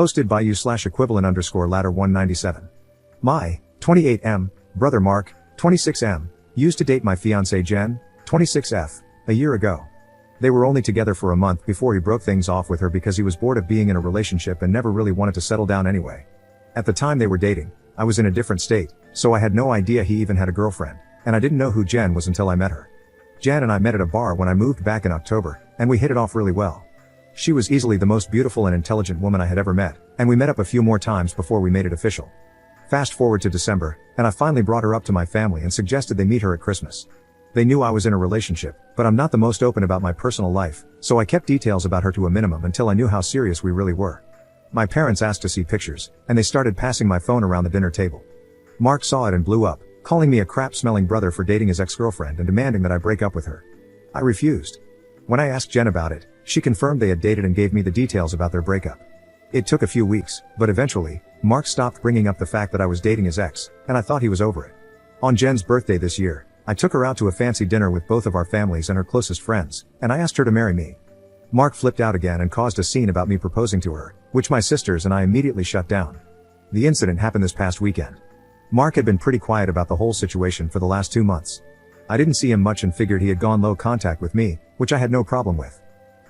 Hosted by you/equivalent_ladder 197. My, 28M, brother Mark, 26M, used to date my fiancée Jen, 26F, a year ago. They were only together for a month before he broke things off with her because he was bored of being in a relationship and never really wanted to settle down anyway. At the time they were dating, I was in a different state, so I had no idea he even had a girlfriend, and I didn't know who Jen was until I met her. Jen and I met at a bar when I moved back in October, and we hit it off really well. She was easily the most beautiful and intelligent woman I had ever met, and we met up a few more times before we made it official. Fast forward to December, and I finally brought her up to my family and suggested they meet her at Christmas. They knew I was in a relationship, but I'm not the most open about my personal life, so I kept details about her to a minimum until I knew how serious we really were. My parents asked to see pictures, and they started passing my phone around the dinner table. Mark saw it and blew up, calling me a crap-smelling brother for dating his ex-girlfriend and demanding that I break up with her. I refused. When I asked Jen about it, she confirmed they had dated and gave me the details about their breakup. It took a few weeks, but eventually, Mark stopped bringing up the fact that I was dating his ex, and I thought he was over it. On Jen's birthday this year, I took her out to a fancy dinner with both of our families and her closest friends, and I asked her to marry me. Mark flipped out again and caused a scene about me proposing to her, which my sisters and I immediately shut down. The incident happened this past weekend. Mark had been pretty quiet about the whole situation for the last 2 months. I didn't see him much and figured he had gone low contact with me, which I had no problem with.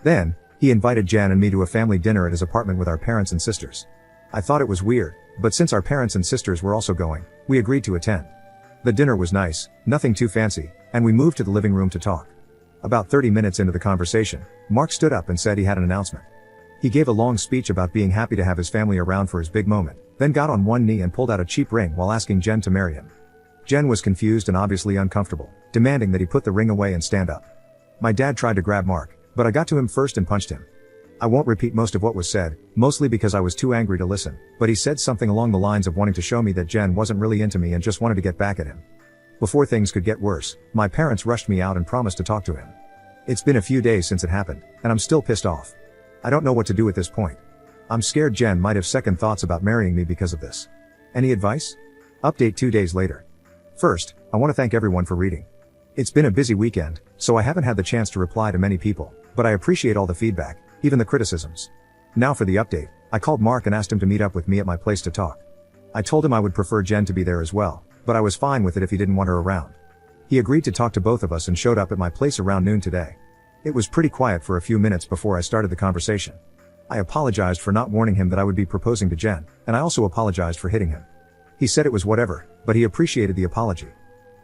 Then, he invited Jen and me to a family dinner at his apartment with our parents and sisters. I thought it was weird, but since our parents and sisters were also going, we agreed to attend. The dinner was nice, nothing too fancy, and we moved to the living room to talk. About 30 minutes into the conversation, Mark stood up and said he had an announcement. He gave a long speech about being happy to have his family around for his big moment, then got on one knee and pulled out a cheap ring while asking Jen to marry him. Jen was confused and obviously uncomfortable, demanding that he put the ring away and stand up. My dad tried to grab Mark, but I got to him first and punched him. I won't repeat most of what was said, mostly because I was too angry to listen, but he said something along the lines of wanting to show me that Jen wasn't really into me and just wanted to get back at him. Before things could get worse, my parents rushed me out and promised to talk to him. It's been a few days since it happened, and I'm still pissed off. I don't know what to do at this point. I'm scared Jen might have second thoughts about marrying me because of this. Any advice? Update 2 days later. First, I want to thank everyone for reading. It's been a busy weekend, so I haven't had the chance to reply to many people, but I appreciate all the feedback, even the criticisms. Now for the update, I called Mark and asked him to meet up with me at my place to talk. I told him I would prefer Jen to be there as well, but I was fine with it if he didn't want her around. He agreed to talk to both of us and showed up at my place around noon today. It was pretty quiet for a few minutes before I started the conversation. I apologized for not warning him that I would be proposing to Jen, and I also apologized for hitting him. He said it was whatever, but he appreciated the apology.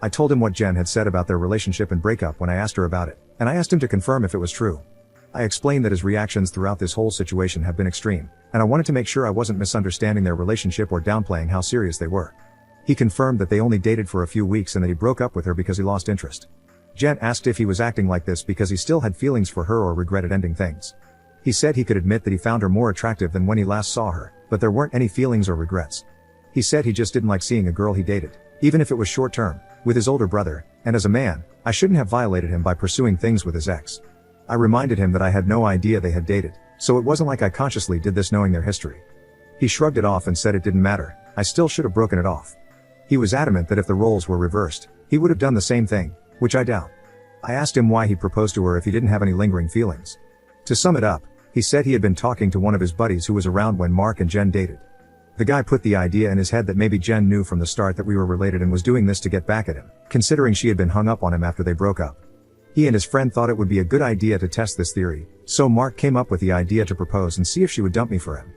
I told him what Jen had said about their relationship and breakup when I asked her about it, and I asked him to confirm if it was true. I explained that his reactions throughout this whole situation have been extreme, and I wanted to make sure I wasn't misunderstanding their relationship or downplaying how serious they were. He confirmed that they only dated for a few weeks and that he broke up with her because he lost interest. Jen asked if he was acting like this because he still had feelings for her or regretted ending things. He said he could admit that he found her more attractive than when he last saw her, but there weren't any feelings or regrets. He said he just didn't like seeing a girl he dated, even if it was short term, with his older brother, and as a man, I shouldn't have violated him by pursuing things with his ex. I reminded him that I had no idea they had dated, so it wasn't like I consciously did this knowing their history. He shrugged it off and said it didn't matter, I still should have broken it off. He was adamant that if the roles were reversed, he would have done the same thing, which I doubt. I asked him why he proposed to her if he didn't have any lingering feelings. To sum it up, he said he had been talking to one of his buddies who was around when Mark and Jen dated. The guy put the idea in his head that maybe Jen knew from the start that we were related and was doing this to get back at him, considering she had been hung up on him after they broke up. He and his friend thought it would be a good idea to test this theory, so Mark came up with the idea to propose and see if she would dump me for him.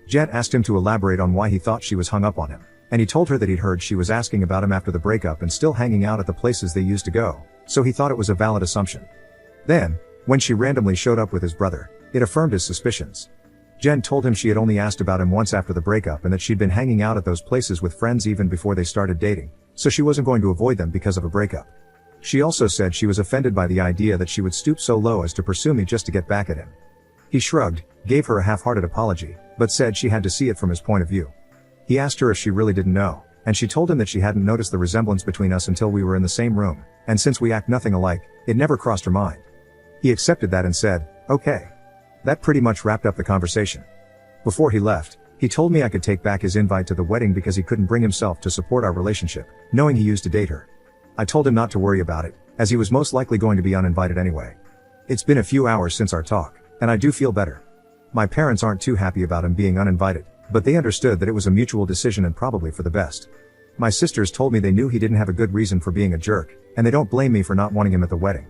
Jen asked him to elaborate on why he thought she was hung up on him, and he told her that he'd heard she was asking about him after the breakup and still hanging out at the places they used to go, so he thought it was a valid assumption. Then, when she randomly showed up with his brother, it affirmed his suspicions. Jen told him she had only asked about him once after the breakup and that she'd been hanging out at those places with friends even before they started dating, so she wasn't going to avoid them because of a breakup. She also said she was offended by the idea that she would stoop so low as to pursue me just to get back at him. He shrugged, gave her a half-hearted apology, but said she had to see it from his point of view. He asked her if she really didn't know, and she told him that she hadn't noticed the resemblance between us until we were in the same room, and since we act nothing alike, it never crossed her mind. He accepted that and said, okay. That pretty much wrapped up the conversation. Before he left, he told me I could take back his invite to the wedding because he couldn't bring himself to support our relationship, knowing he used to date her. I told him not to worry about it, as he was most likely going to be uninvited anyway. It's been a few hours since our talk, and I do feel better. My parents aren't too happy about him being uninvited, but they understood that it was a mutual decision and probably for the best. My sisters told me they knew he didn't have a good reason for being a jerk, and they don't blame me for not wanting him at the wedding.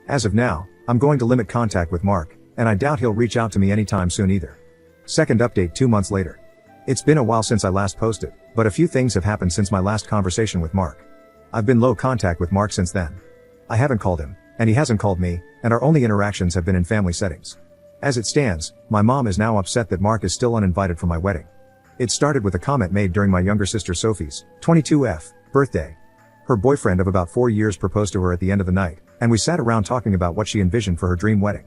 As of now, I'm going to limit contact with Mark, and I doubt he'll reach out to me anytime soon either. Second update 2 months later. It's been a while since I last posted, but a few things have happened since my last conversation with Mark. I've been low contact with Mark since then. I haven't called him, and he hasn't called me, and our only interactions have been in family settings. As it stands, my mom is now upset that Mark is still uninvited for my wedding. It started with a comment made during my younger sister Sophie's, 22F, birthday. Her boyfriend of about 4 years proposed to her at the end of the night, and we sat around talking about what she envisioned for her dream wedding.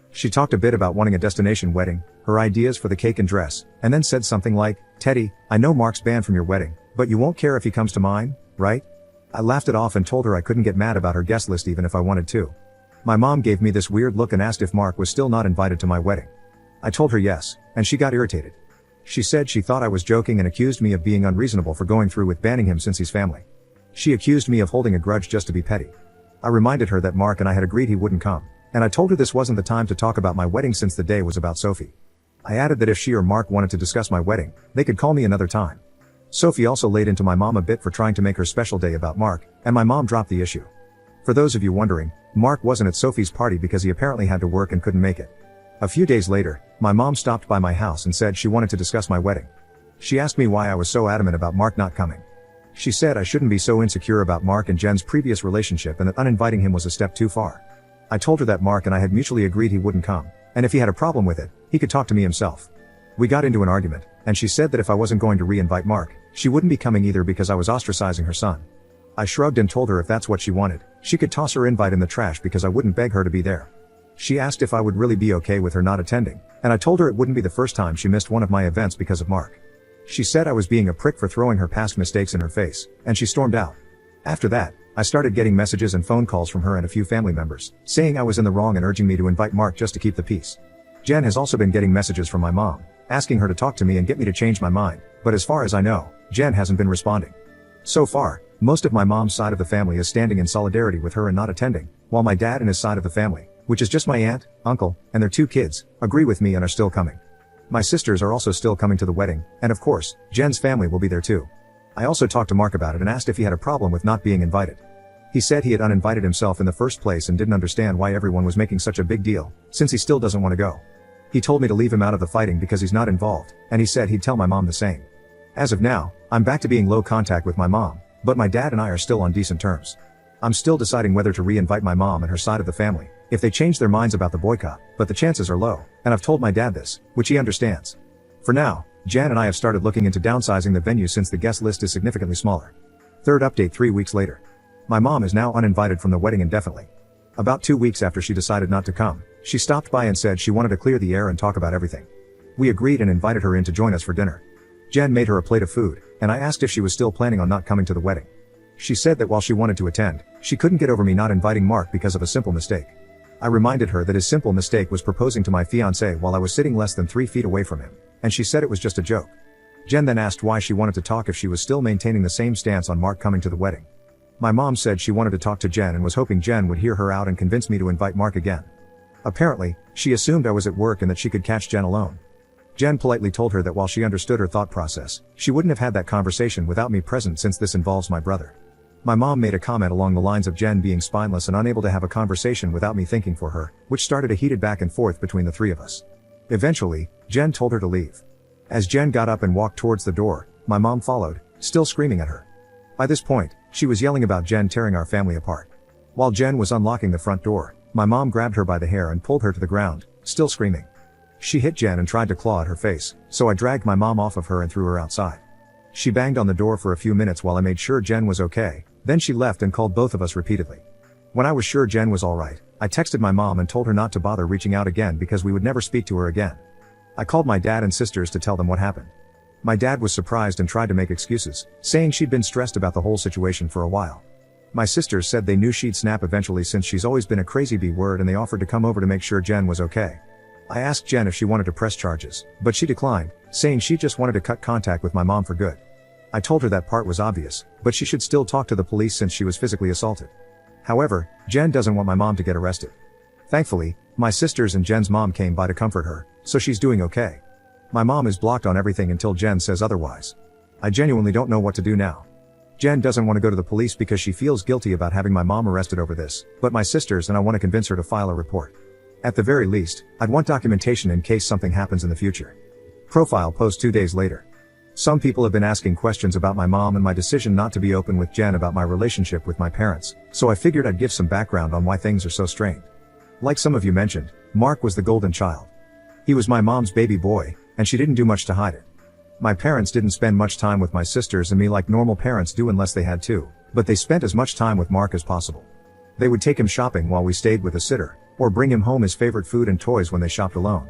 She talked a bit about wanting a destination wedding, her ideas for the cake and dress, and then said something like, "Teddy, I know Mark's banned from your wedding, but you won't care if he comes to mine, right?" I laughed it off and told her I couldn't get mad about her guest list even if I wanted to. My mom gave me this weird look and asked if Mark was still not invited to my wedding. I told her yes, and she got irritated. She said she thought I was joking and accused me of being unreasonable for going through with banning him since he's family. She accused me of holding a grudge just to be petty. I reminded her that Mark and I had agreed he wouldn't come, and I told her this wasn't the time to talk about my wedding since the day was about Sophie. I added that if she or Mark wanted to discuss my wedding, they could call me another time. Sophie also laid into my mom a bit for trying to make her special day about Mark, and my mom dropped the issue. For those of you wondering, Mark wasn't at Sophie's party because he apparently had to work and couldn't make it. A few days later, my mom stopped by my house and said she wanted to discuss my wedding. She asked me why I was so adamant about Mark not coming. She said I shouldn't be so insecure about Mark and Jen's previous relationship and that uninviting him was a step too far. I told her that Mark and I had mutually agreed he wouldn't come, and if he had a problem with it, he could talk to me himself. We got into an argument, and she said that if I wasn't going to re-invite Mark, she wouldn't be coming either because I was ostracizing her son. I shrugged and told her if that's what she wanted, she could toss her invite in the trash because I wouldn't beg her to be there. She asked if I would really be okay with her not attending, and I told her it wouldn't be the first time she missed one of my events because of Mark. She said I was being a prick for throwing her past mistakes in her face, and she stormed out. After that, I started getting messages and phone calls from her and a few family members, saying I was in the wrong and urging me to invite Mark just to keep the peace. Jen has also been getting messages from my mom, asking her to talk to me and get me to change my mind, but as far as I know, Jen hasn't been responding. So far, most of my mom's side of the family is standing in solidarity with her and not attending, while my dad and his side of the family, which is just my aunt, uncle, and their 2 kids, agree with me and are still coming. My sisters are also still coming to the wedding, and of course, Jen's family will be there too. I also talked to Mark about it and asked if he had a problem with not being invited. He said he had uninvited himself in the first place and didn't understand why everyone was making such a big deal, since he still doesn't want to go. He told me to leave him out of the fighting because he's not involved, and he said he'd tell my mom the same. As of now, I'm back to being low contact with my mom, but my dad and I are still on decent terms. I'm still deciding whether to re-invite my mom and her side of the family, if they change their minds about the boycott, but the chances are low, and I've told my dad this, which he understands. For now, Jan and I have started looking into downsizing the venue since the guest list is significantly smaller. Third update 3 weeks later. My mom is now uninvited from the wedding indefinitely. About 2 weeks after she decided not to come, she stopped by and said she wanted to clear the air and talk about everything. We agreed and invited her in to join us for dinner. Jen made her a plate of food, and I asked if she was still planning on not coming to the wedding. She said that while she wanted to attend, she couldn't get over me not inviting Mark because of a simple mistake. I reminded her that his simple mistake was proposing to my fiancée while I was sitting less than 3 feet away from him, and she said it was just a joke. Jen then asked why she wanted to talk if she was still maintaining the same stance on Mark coming to the wedding. My mom said she wanted to talk to Jen and was hoping Jen would hear her out and convince me to invite Mark again. Apparently, she assumed I was at work and that she could catch Jen alone. Jen politely told her that while she understood her thought process, she wouldn't have had that conversation without me present since this involves my brother. My mom made a comment along the lines of Jen being spineless and unable to have a conversation without me thinking for her, which started a heated back and forth between the 3 of us. Eventually, Jen told her to leave. As Jen got up and walked towards the door, my mom followed, still screaming at her. By this point, she was yelling about Jen tearing our family apart. While Jen was unlocking the front door, my mom grabbed her by the hair and pulled her to the ground, still screaming. She hit Jen and tried to claw at her face, so I dragged my mom off of her and threw her outside. She banged on the door for a few minutes while I made sure Jen was okay, then she left and called both of us repeatedly. When I was sure Jen was alright, I texted my mom and told her not to bother reaching out again because we would never speak to her again. I called my dad and sisters to tell them what happened. My dad was surprised and tried to make excuses, saying she'd been stressed about the whole situation for a while. My sisters said they knew she'd snap eventually since she's always been a crazy B-word, and they offered to come over to make sure Jen was okay. I asked Jen if she wanted to press charges, but she declined, saying she just wanted to cut contact with my mom for good. I told her that part was obvious, but she should still talk to the police since she was physically assaulted. However, Jen doesn't want my mom to get arrested. Thankfully, My sisters and Jen's mom came by to comfort her, so she's doing okay. My mom is blocked on everything until Jen says otherwise. I genuinely don't know what to do now. Jen doesn't want to go to the police because she feels guilty about having my mom arrested over this, but my sisters and I want to convince her to file a report. At the very least, I'd want documentation in case something happens in the future. Profile post 2 days later. Some people have been asking questions about my mom and my decision not to be open with Jen about my relationship with my parents, so I figured I'd give some background on why things are so strained. Like some of you mentioned, Mark was the golden child. He was my mom's baby boy, and she didn't do much to hide it. My parents didn't spend much time with my sisters and me like normal parents do unless they had to, but they spent as much time with Mark as possible. They would take him shopping while we stayed with a sitter, or bring him home his favorite food and toys when they shopped alone.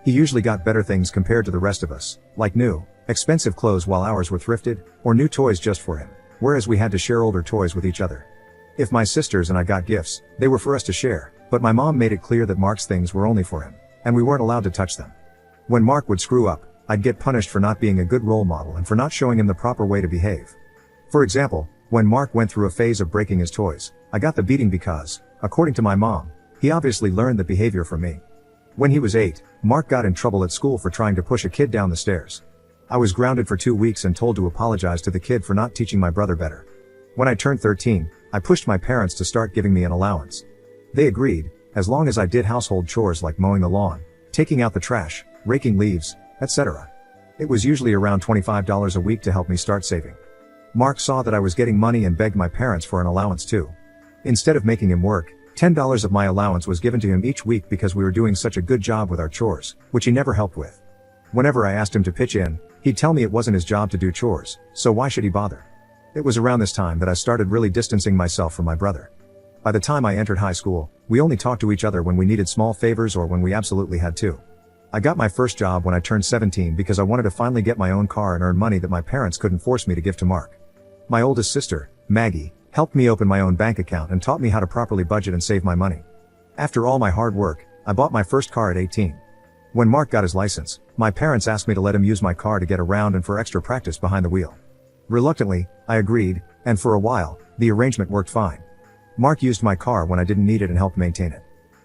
He usually got better things compared to the rest of us, like new, expensive clothes while ours were thrifted, or new toys just for him, whereas we had to share older toys with each other. If my sisters and I got gifts, they were for us to share, but my mom made it clear that Mark's things were only for him, and we weren't allowed to touch them. When Mark would screw up, I'd get punished for not being a good role model and for not showing him the proper way to behave. For example, when Mark went through a phase of breaking his toys, I got the beating because, according to my mom, he obviously learned the behavior from me. When he was 8, Mark got in trouble at school for trying to push a kid down the stairs. I was grounded for 2 weeks and told to apologize to the kid for not teaching my brother better. When I turned 13, I pushed my parents to start giving me an allowance. They agreed, as long as I did household chores like mowing the lawn, taking out the trash, raking leaves, etc. It was usually around $25 a week to help me start saving. Mark saw that I was getting money and begged my parents for an allowance too. Instead of making him work, $10 of my allowance was given to him each week because we were doing such a good job with our chores, which he never helped with. Whenever I asked him to pitch in, he'd tell me it wasn't his job to do chores, so why should he bother? It was around this time that I started really distancing myself from my brother. By the time I entered high school, we only talked to each other when we needed small favors or when we absolutely had to. I got my first job when I turned 17 because I wanted to finally get my own car and earn money that my parents couldn't force me to give to Mark. My oldest sister, Maggie, helped me open my own bank account and taught me how to properly budget and save my money. After all my hard work, I bought my first car at 18. When Mark got his license, my parents asked me to let him use my car to get around and for extra practice behind the wheel. Reluctantly, I agreed, and for a while, the arrangement worked fine. Mark used my car when I didn't need it and helped maintain it.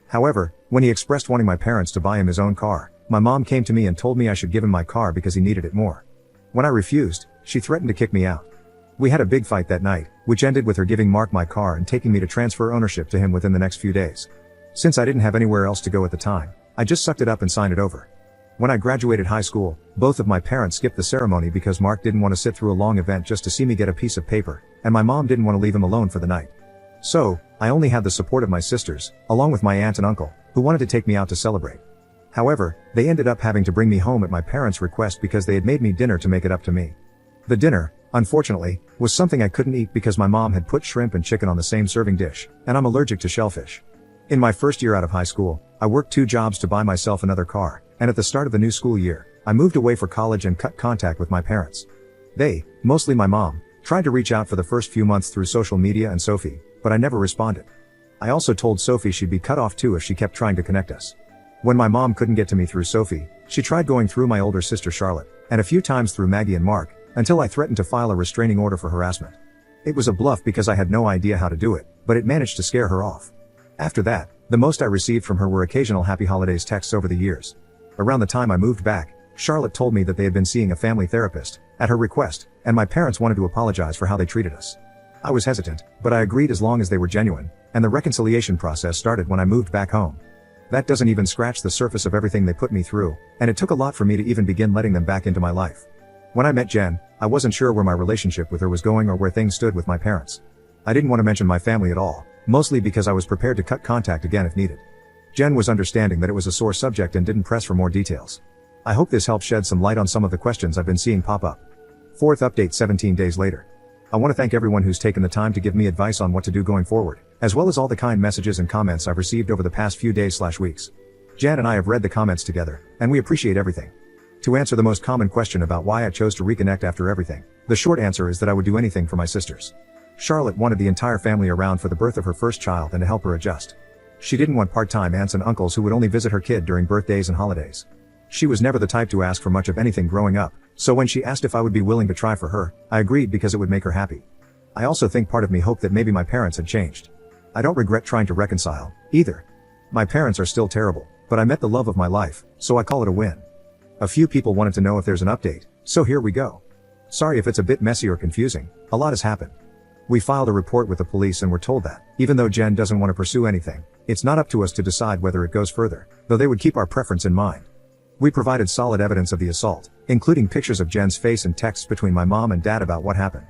However, when he expressed wanting my parents to buy him his own car, my mom came to me and told me I should give him my car because he needed it more. When I refused, she threatened to kick me out. We had a big fight that night, which ended with her giving Mark my car and taking me to transfer ownership to him within the next few days. Since I didn't have anywhere else to go at the time, I just sucked it up and signed it over. When I graduated high school, both of my parents skipped the ceremony because Mark didn't want to sit through a long event just to see me get a piece of paper, and my mom didn't want to leave him alone for the night. So, I only had the support of my sisters, along with my aunt and uncle, who wanted to take me out to celebrate. However, they ended up having to bring me home at my parents' request because they had made me dinner to make it up to me. The dinner, unfortunately, was something I couldn't eat because my mom had put shrimp and chicken on the same serving dish, and I'm allergic to shellfish. In my first year out of high school, I worked 2 jobs to buy myself another car, and at the start of the new school year, I moved away for college and cut contact with my parents. They, mostly my mom, tried to reach out for the first few months through social media and Sophie, but I never responded. I also told Sophie she'd be cut off too if she kept trying to connect us. When my mom couldn't get to me through Sophie, she tried going through my older sister Charlotte, and a few times through Maggie and Mark, until I threatened to file a restraining order for harassment. It was a bluff because I had no idea how to do it, but it managed to scare her off. After that, the most I received from her were occasional happy holidays texts over the years. Around the time I moved back, Charlotte told me that they had been seeing a family therapist, at her request, and my parents wanted to apologize for how they treated us. I was hesitant, but I agreed as long as they were genuine, and the reconciliation process started when I moved back home. That doesn't even scratch the surface of everything they put me through, and it took a lot for me to even begin letting them back into my life. When I met Jen, I wasn't sure where my relationship with her was going or where things stood with my parents. I didn't want to mention my family at all, mostly because I was prepared to cut contact again if needed. Jen was understanding that it was a sore subject and didn't press for more details. I hope this helps shed some light on some of the questions I've been seeing pop up. 4th update 17 days later. I want to thank everyone who's taken the time to give me advice on what to do going forward, as well as all the kind messages and comments I've received over the past few days/weeks. Jan and I have read the comments together, and we appreciate everything. To answer the most common question about why I chose to reconnect after everything, the short answer is that I would do anything for my sisters. Charlotte wanted the entire family around for the birth of her first child and to help her adjust. She didn't want part-time aunts and uncles who would only visit her kid during birthdays and holidays. She was never the type to ask for much of anything growing up, so when she asked if I would be willing to try for her, I agreed because it would make her happy. I also think part of me hoped that maybe my parents had changed. I don't regret trying to reconcile, either. My parents are still terrible, but I met the love of my life, so I call it a win. A few people wanted to know if there's an update, so here we go. Sorry if it's a bit messy or confusing, a lot has happened. We filed a report with the police and were told that, even though Jen doesn't want to pursue anything, it's not up to us to decide whether it goes further, though they would keep our preference in mind. We provided solid evidence of the assault, including pictures of Jen's face and texts between my mom and dad about what happened.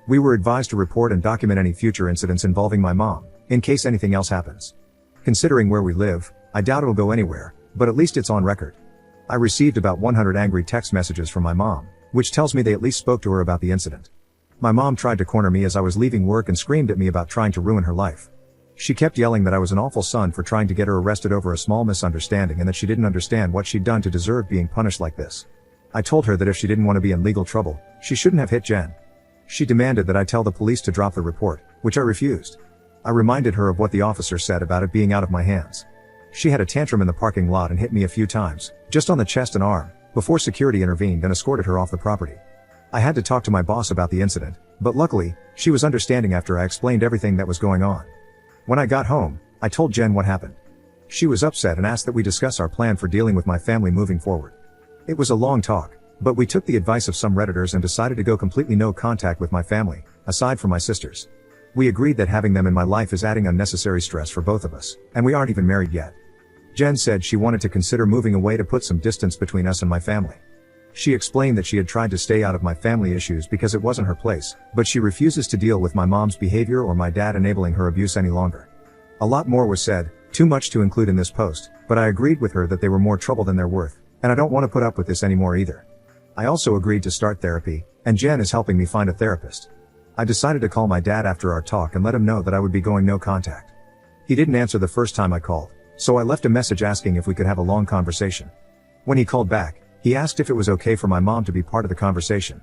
We were advised to report and document any future incidents involving my mom, in case anything else happens. Considering where we live, I doubt it'll go anywhere, but at least it's on record. I received about 100 angry text messages from my mom, which tells me they at least spoke to her about the incident. My mom tried to corner me as I was leaving work and screamed at me about trying to ruin her life. She kept yelling that I was an awful son for trying to get her arrested over a small misunderstanding and that she didn't understand what she'd done to deserve being punished like this. I told her that if she didn't want to be in legal trouble, she shouldn't have hit Jen. She demanded that I tell the police to drop the report, which I refused. I reminded her of what the officer said about it being out of my hands. She had a tantrum in the parking lot and hit me a few times, just on the chest and arm, before security intervened and escorted her off the property. I had to talk to my boss about the incident, but luckily, she was understanding after I explained everything that was going on. When I got home, I told Jen what happened. She was upset and asked that we discuss our plan for dealing with my family moving forward. It was a long talk, but we took the advice of some Redditors and decided to go completely no contact with my family, aside from my sisters. We agreed that having them in my life is adding unnecessary stress for both of us, and we aren't even married yet. Jen said she wanted to consider moving away to put some distance between us and my family. She explained that she had tried to stay out of my family issues because it wasn't her place, but she refuses to deal with my mom's behavior or my dad enabling her abuse any longer. A lot more was said, too much to include in this post, but I agreed with her that they were more trouble than they're worth, and I don't want to put up with this anymore either. I also agreed to start therapy, and Jen is helping me find a therapist. I decided to call my dad after our talk and let him know that I would be going no contact. He didn't answer the first time I called, so I left a message asking if we could have a long conversation. When he called back, he asked if it was okay for my mom to be part of the conversation.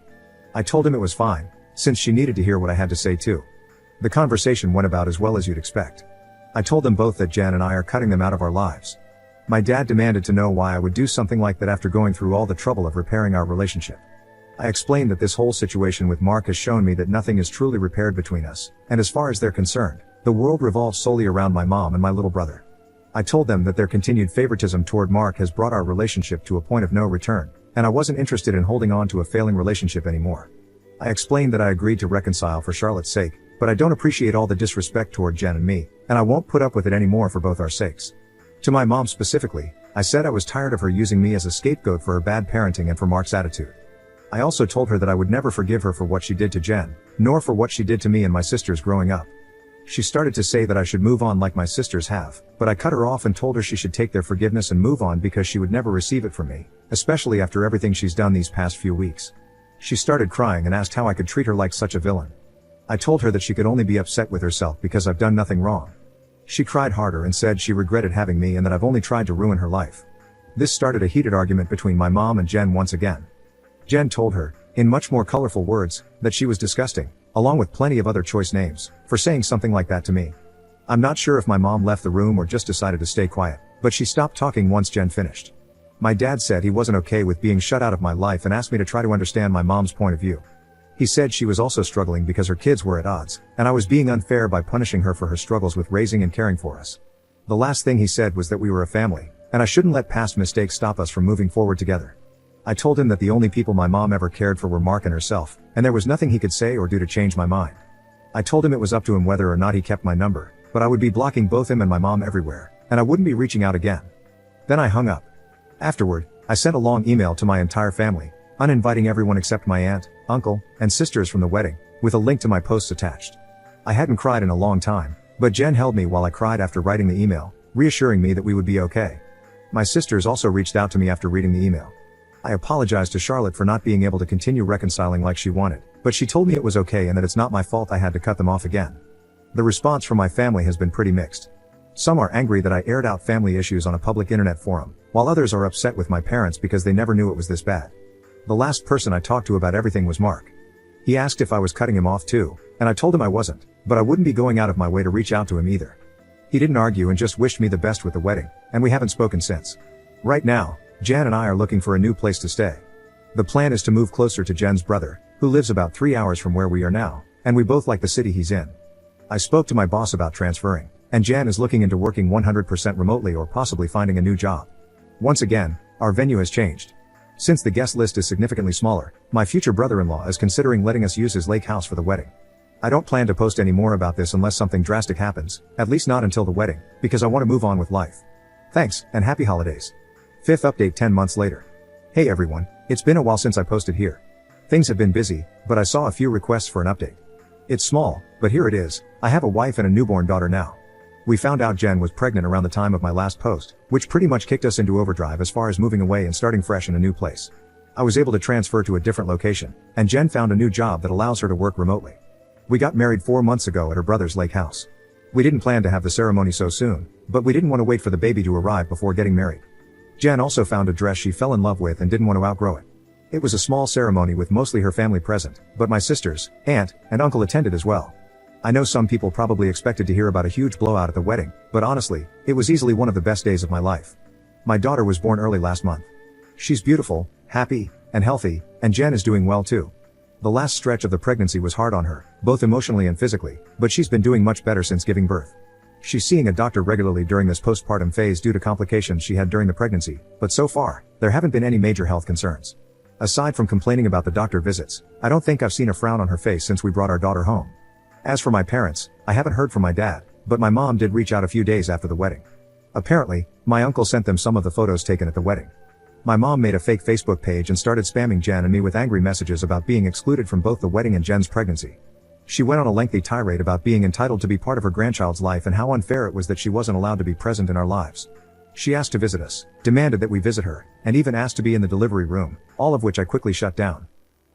I told him it was fine, since she needed to hear what I had to say too. The conversation went about as well as you'd expect. I told them both that Jen and I are cutting them out of our lives. My dad demanded to know why I would do something like that after going through all the trouble of repairing our relationship. I explained that this whole situation with Mark has shown me that nothing is truly repaired between us, and as far as they're concerned, the world revolves solely around my mom and my little brother. I told them that their continued favoritism toward Mark has brought our relationship to a point of no return, and I wasn't interested in holding on to a failing relationship anymore. I explained that I agreed to reconcile for Charlotte's sake, but I don't appreciate all the disrespect toward Jen and me, and I won't put up with it anymore for both our sakes. To my mom specifically, I said I was tired of her using me as a scapegoat for her bad parenting and for Mark's attitude. I also told her that I would never forgive her for what she did to Jen, nor for what she did to me and my sisters growing up. She started to say that I should move on like my sisters have, but I cut her off and told her she should take their forgiveness and move on because she would never receive it from me, especially after everything she's done these past few weeks. She started crying and asked how I could treat her like such a villain. I told her that she could only be upset with herself because I've done nothing wrong. She cried harder and said she regretted having me and that I've only tried to ruin her life. This started a heated argument between my mom and Jen once again. Jen told her, in much more colorful words, that she was disgusting, along with plenty of other choice names, for saying something like that to me. I'm not sure if my mom left the room or just decided to stay quiet, but she stopped talking once Jen finished. My dad said he wasn't okay with being shut out of my life and asked me to try to understand my mom's point of view. He said she was also struggling because her kids were at odds, and I was being unfair by punishing her for her struggles with raising and caring for us. The last thing he said was that we were a family, and I shouldn't let past mistakes stop us from moving forward together. I told him that the only people my mom ever cared for were Mark and herself, and there was nothing he could say or do to change my mind. I told him it was up to him whether or not he kept my number, but I would be blocking both him and my mom everywhere, and I wouldn't be reaching out again. Then I hung up. Afterward, I sent a long email to my entire family, uninviting everyone except my aunt, uncle, and sisters from the wedding, with a link to my posts attached. I hadn't cried in a long time, but Jen held me while I cried after writing the email, reassuring me that we would be okay. My sisters also reached out to me after reading the email. I apologized to Charlotte for not being able to continue reconciling like she wanted, but she told me it was okay and that it's not my fault I had to cut them off again. The response from my family has been pretty mixed. Some are angry that I aired out family issues on a public internet forum, while others are upset with my parents because they never knew it was this bad. The last person I talked to about everything was Mark. He asked if I was cutting him off too, and I told him I wasn't, but I wouldn't be going out of my way to reach out to him either. He didn't argue and just wished me the best with the wedding, and we haven't spoken since. Right now, Jen and I are looking for a new place to stay. The plan is to move closer to Jen's brother, who lives about 3 hours from where we are now, and we both like the city he's in. I spoke to my boss about transferring, And Jan is looking into working 100% remotely or possibly finding a new job. Once again, our venue has changed. Since the guest list is significantly smaller, my future brother-in-law is considering letting us use his lake house for the wedding. I don't plan to post any more about this unless something drastic happens, at least not until the wedding, because I want to move on with life. Thanks, and happy holidays. Fifth update 10 months later. Hey everyone, it's been a while since I posted here. Things have been busy, but I saw a few requests for an update. It's small, but here it is. I have a wife and a newborn daughter now. We found out Jen was pregnant around the time of my last post, which pretty much kicked us into overdrive as far as moving away and starting fresh in a new place. I was able to transfer to a different location, and Jen found a new job that allows her to work remotely. We got married 4 months ago at her brother's lake house. We didn't plan to have the ceremony so soon, but we didn't want to wait for the baby to arrive before getting married. Jen also found a dress she fell in love with and didn't want to outgrow it. It was a small ceremony with mostly her family present, but my sisters, aunt, and uncle attended as well. I know some people probably expected to hear about a huge blowout at the wedding, but honestly, it was easily one of the best days of my life. My daughter was born early last month. She's beautiful, happy, and healthy, and Jen is doing well too. The last stretch of the pregnancy was hard on her, both emotionally and physically, but she's been doing much better since giving birth. She's seeing a doctor regularly during this postpartum phase due to complications she had during the pregnancy, but so far, there haven't been any major health concerns. Aside from complaining about the doctor visits, I don't think I've seen a frown on her face since we brought our daughter home. As for my parents, I haven't heard from my dad, but my mom did reach out a few days after the wedding. Apparently, my uncle sent them some of the photos taken at the wedding. My mom made a fake Facebook page and started spamming Jen and me with angry messages about being excluded from both the wedding and Jen's pregnancy. She went on a lengthy tirade about being entitled to be part of her grandchild's life and how unfair it was that she wasn't allowed to be present in our lives. She asked to visit us, demanded that we visit her, and even asked to be in the delivery room, all of which I quickly shut down.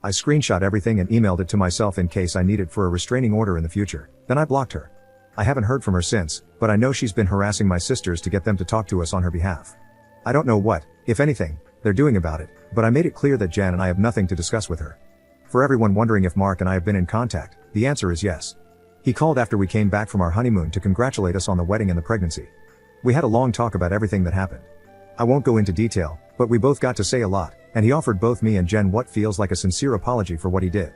I screenshot everything and emailed it to myself in case I need it for a restraining order in the future, then I blocked her. I haven't heard from her since, but I know she's been harassing my sisters to get them to talk to us on her behalf. I don't know what, if anything, they're doing about it, but I made it clear that Jan and I have nothing to discuss with her. For everyone wondering if Mark and I have been in contact, the answer is yes. He called after we came back from our honeymoon to congratulate us on the wedding and the pregnancy. We had a long talk about everything that happened. I won't go into detail, but we both got to say a lot, and he offered both me and Jen what feels like a sincere apology for what he did.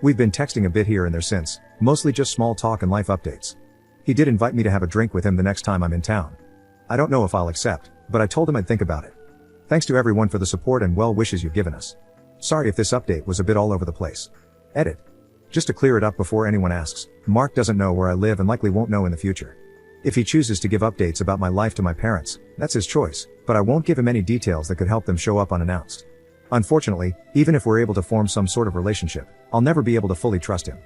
We've been texting a bit here and there since, mostly just small talk and life updates. He did invite me to have a drink with him the next time I'm in town. I don't know if I'll accept, but I told him I'd think about it. Thanks to everyone for the support and well wishes you've given us. Sorry if this update was a bit all over the place. Edit. Just to clear it up before anyone asks, Mark doesn't know where I live and likely won't know in the future. If he chooses to give updates about my life to my parents, that's his choice, but I won't give him any details that could help them show up unannounced. Unfortunately, even if we're able to form some sort of relationship, I'll never be able to fully trust him.